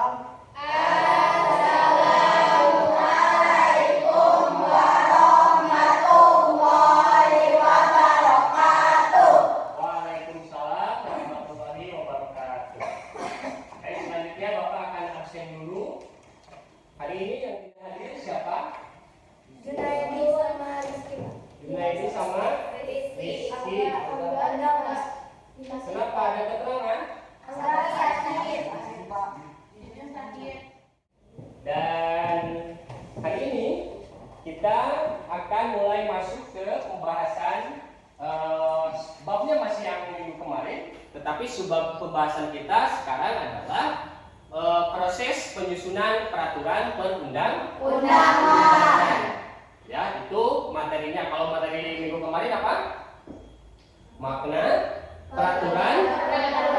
Assalamualaikum warahmatullahi wabarakatuh. Waalaikumsalam warahmatullahi wabarakatuh. Baik, selanjutnya Bapak akan absen dulu. Hari ini yang tidak hadir siapa? Junaidi sama Rizky. Junaidi sama Rizky. Kenapa ada keterangan? Dan hari ini kita akan mulai masuk ke pembahasan babnya masih yang minggu kemarin, tetapi subbab pembahasan kita sekarang adalah proses penyusunan peraturan perundang-undangan. Ya, itu materinya. Kalau materi minggu kemarin apa? Makna peraturan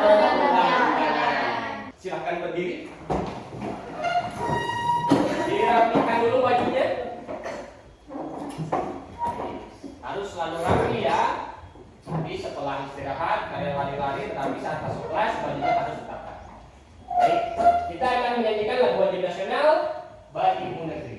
perundang-undangan. Silahkan berdiri. Dirapikan dulu bajunya. Harus selalu rapi ya. Jadi setelah istirahat, kalian lari-lari, tetapi saat masuk kelas bajunya harus tetap rapi. Baik, kita akan menyanyikan lagu wajib nasional bagi Ibu Negeri.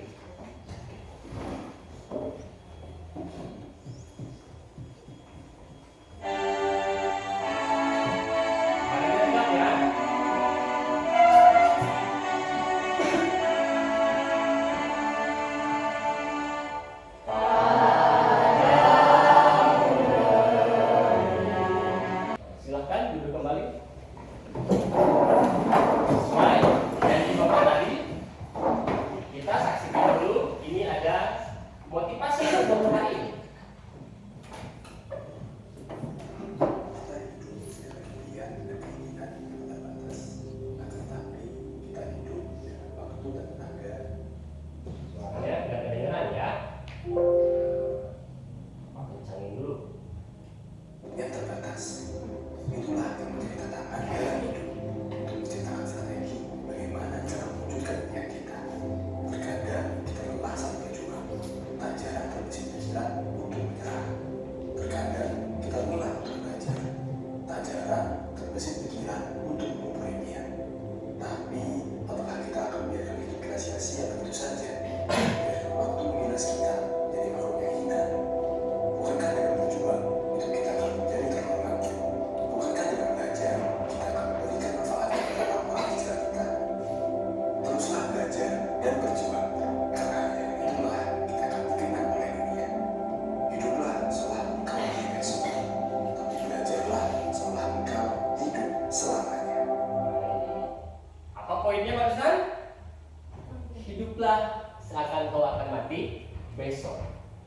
Seakan kau akan mati besok,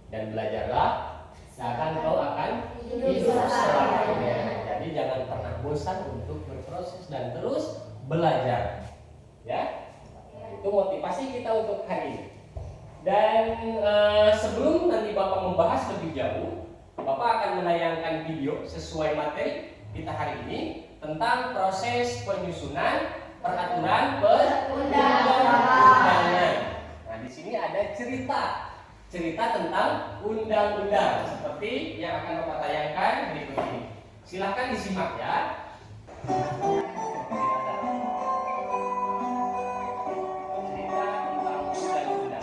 dan belajarlah seakan kau akan hidup selamanya. Jadi jangan pernah bosan untuk berproses dan terus belajar. Ya, itu motivasi kita untuk hari ini. Dan sebelum nanti Bapak membahas lebih jauh, Bapak akan menayangkan video sesuai materi kita hari ini tentang proses penyusunan peraturan perundang-undangan. Nah, di sini ada cerita tentang undang-undang seperti yang akan Bapak tayangkan berikut ini. Silahkan disimak ya. Cerita tentang undang-undang.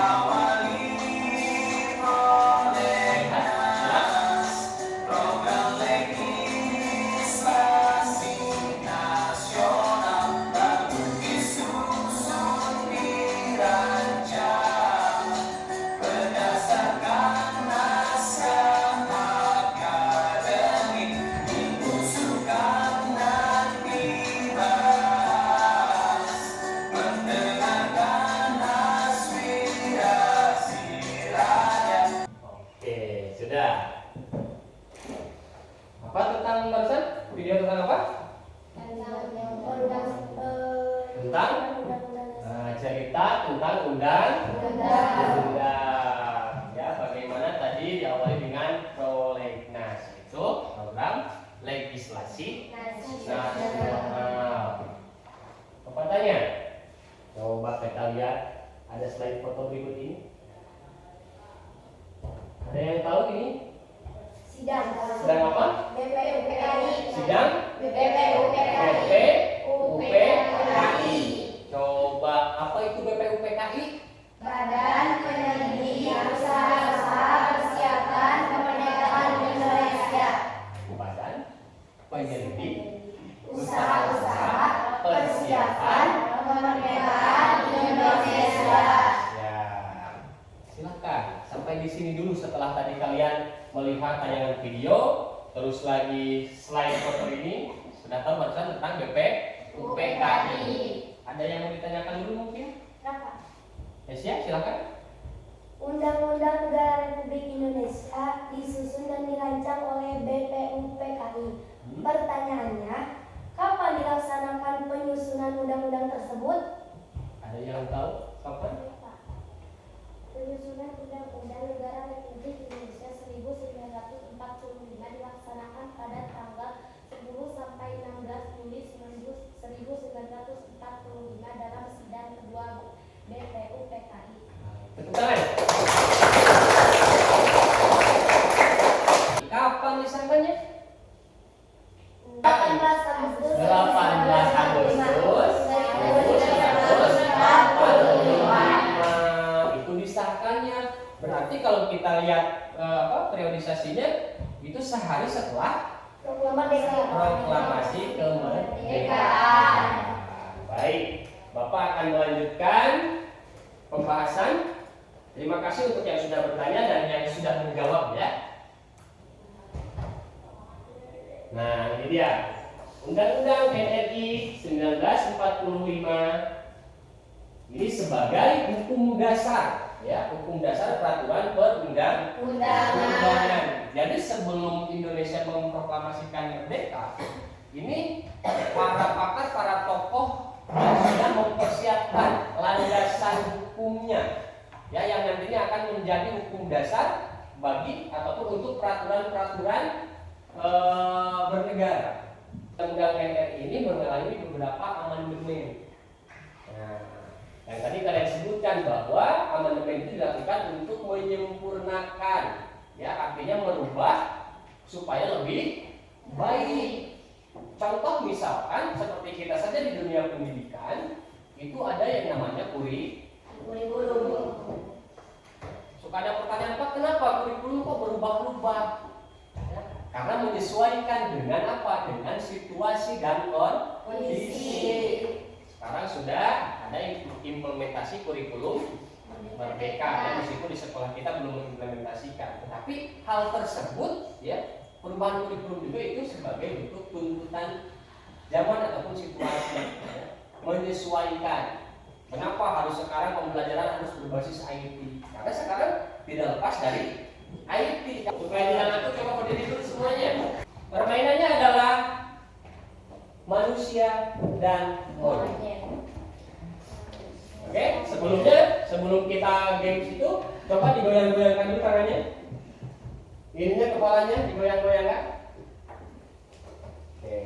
Awali Video tentang apa? Tentang cerita tentang undang-undang. Ya, bagaimana tadi diawali dengan prolegnas, itu program legislasi nasional. Apa tanya? Coba kita lihat, ada slide foto berikut ini. Ada yang tahu ini? Sidang Sedang apa? BPUPKI. Sidang BPUPKI. BPUPKI. Coba apa itu BPUPKI? Badan Penyelidik Usaha-usaha Persiapan Kemerdekaan Indonesia. Badan Penyelidik Usaha-usaha Persiapan Kemerdekaan Indonesia. Ya, silakan sampai di sini dulu. Setelah tadi kalian melihat tayangan video, terus lagi slide foto ini, sudah tahu barusan tentang BPUPKI. Ada yang mau ditanyakan dulu mungkin? Ya, silakan. Undang-Undang Negara Republik Indonesia disusun dan dirancang oleh BPUPKI. Pertanyaannya, kapan dilaksanakan penyusunan undang-undang tersebut? Ada yang tahu kapan? Penyusunan Undang-Undang Negara Republik Indonesia 1945 dilaksanakan pada tanggal 10 sampai 16 Juli 1945 dalam sidang kedua BPUPKI. Tepuk tangan. Kapan disahkannya? 18 Agustus 18 Agustus 1945 itu disahkannya. Berarti kalau kita lihat periodisasinya itu sehari setelah proklamasi kemerdekaan. Baik, Bapak akan melanjutkan pembahasan. Terima kasih untuk yang sudah bertanya dan yang sudah menjawab ya. Nah, ini dia. Undang-Undang NRI 1945 ini sebagai hukum dasar, ya, hukum dasar peraturan perundang-undangan. Jadi sebelum Indonesia memproklamasikan merdeka, ini para pakar, para tokoh yang sudah mempersiapkan landasan hukumnya, ya, yang nantinya akan menjadi hukum dasar bagi ataupun untuk peraturan-peraturan bernegara. Undang-Undang NRI ini mengalami beberapa amandemen. Nah, yang tadi kalian sebutkan bahwa amandemen itu dilakukan untuk menyempurnakan, ya, artinya merubah supaya lebih baik. Contoh misalkan seperti kita saja di dunia pendidikan itu ada yang namanya kurikulum. Suka ada pertanyaan, Pak, kenapa kurikulum kok berubah-ubah? Ya, karena menyesuaikan dengan apa? Dengan situasi dan kondisi. Sekarang sudah ada implementasi kurikulum merdeka, dan meskipun di sekolah kita belum mengimplementasikan, tetapi hal tersebut, ya, perubahan kurikulum juga itu sebagai bentuk tuntutan zaman ataupun situasi, ya, menyesuaikan. Kenapa harus sekarang pembelajaran harus berbasis IT? Karena sekarang tidak lepas dari IT. Supaya tidak ngantuk, coba berdiri dulu semuanya. Permainannya adalah manusia dan monyet. Oke, sebelum kita games itu, coba digoyang-goyangkan dulu tangannya. Ininya kepalanya digoyang-goyangkan. Oke.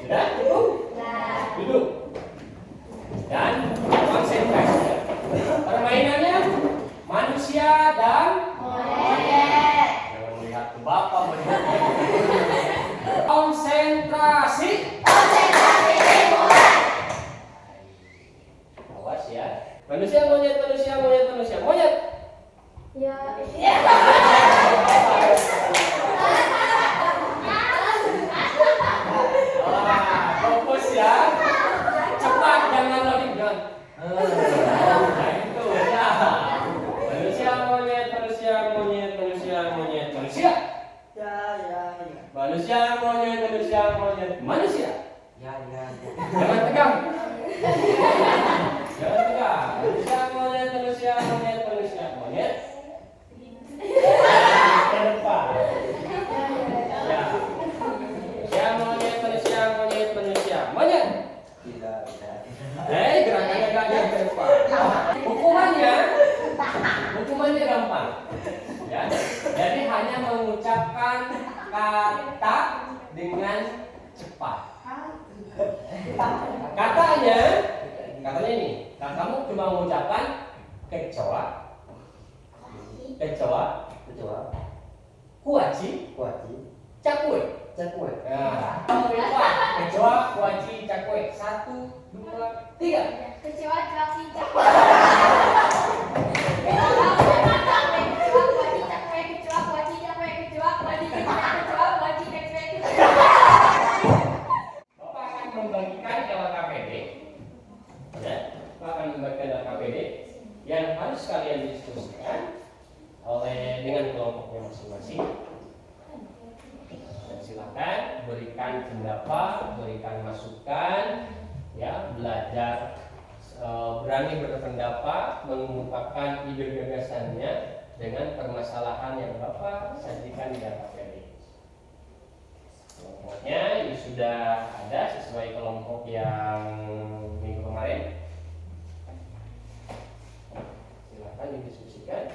Sudah cukup? Duduk. Dan konsentrasi. Permainannya manusia dan Monyet. jangan melihat ke bapak, melihat konsentrasi. Awas ya. Manusia, monyet, manusia, monyet, manusia, monyet. Ya. Fokus ya. Cepat, jangan loading, John. Nah, itu ya. Manusia, monyet, mengucapkan kata dengan cepat. Katanya ini, kamu cuma mengucapkan kecoa, kuaci, cakwe. Nah, kamu lupa kecoa, kuaci, cakwe. 1, 2, 3. Kecewa cuaci cakwe. Kecewa kuaci cakwe, kecewa kuaci cakwe, kecewa kuaci cakwe, kecewa kuaci cakwe. Bapak akan membagikan LKPD, ya, Bapak akan membagikan LKPD yang harus kalian diskusikan dengan kelompoknya masing-masing. Dan silakan berikan pendapat, berikan masukan, ya, belajar berani berpendapat, mengungkapkan ide gagasannya dengan permasalahan yang Bapak sajikan di LKPD. Kelompoknya ini sudah ada sesuai kelompok yang minggu kemarin. Silakan didiskusikan.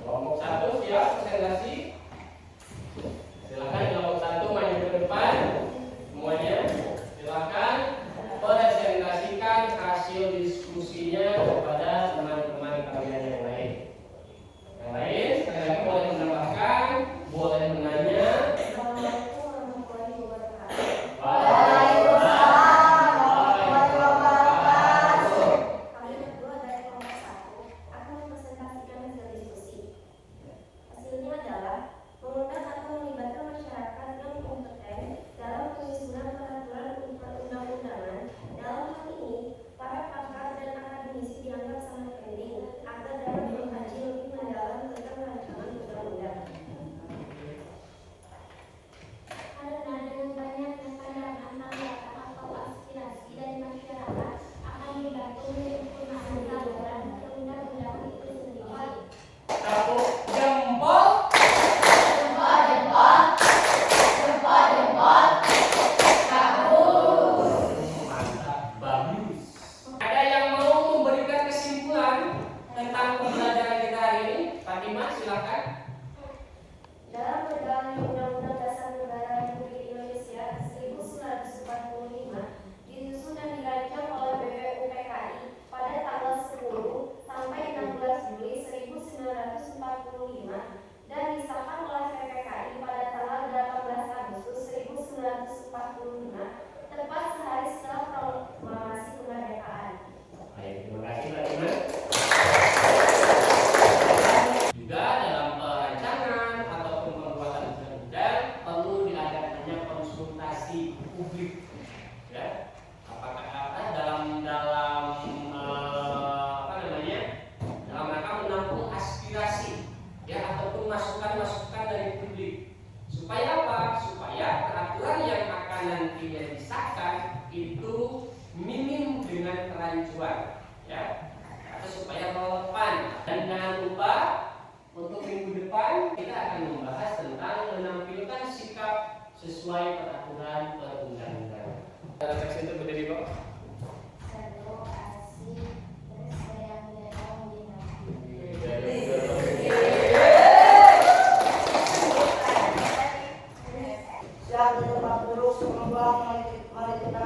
Kelompok 1 siap presentasi. Silakan kelompok 1 maju ke depan. Semuanya silakan presentasikan hasil diskusinya kepada teman-teman kalian yang lain. Yang lain sekali lagi boleh menambahkan, boleh menanya. Dalam perjalanan Undang-Undang Dasar Negara Republik Indonesia 1945 disusun dan dirancang oleh BPUPKI pada tanggal 10 sampai 16 Juli 1945 dan disahkan oleh PPKI pada tanggal 18 Agustus 1945, tepat sehari setelah proklamasi kemerdekaan. Baik, terima kasih Mbak Tina. Juga dalam perancangan ataupun pembuatan undang-undang perlu diadakannya konsultasi publik, ya. Apakah dalam rangka menampung aspirasi, ya, ataupun masukan-masukan dari publik. Supaya apa? Supaya peraturan yang akan nantinya disahkan itu minim dengan kerancuan, ya, atau supaya relevan. Dan jangan lupa untuk minggu depan kita akan membahas tentang menampilkan sikap sesuai peraturan perundang-undangan. Teks itu berdiri Pak. Siap di tempat duduk, mari kita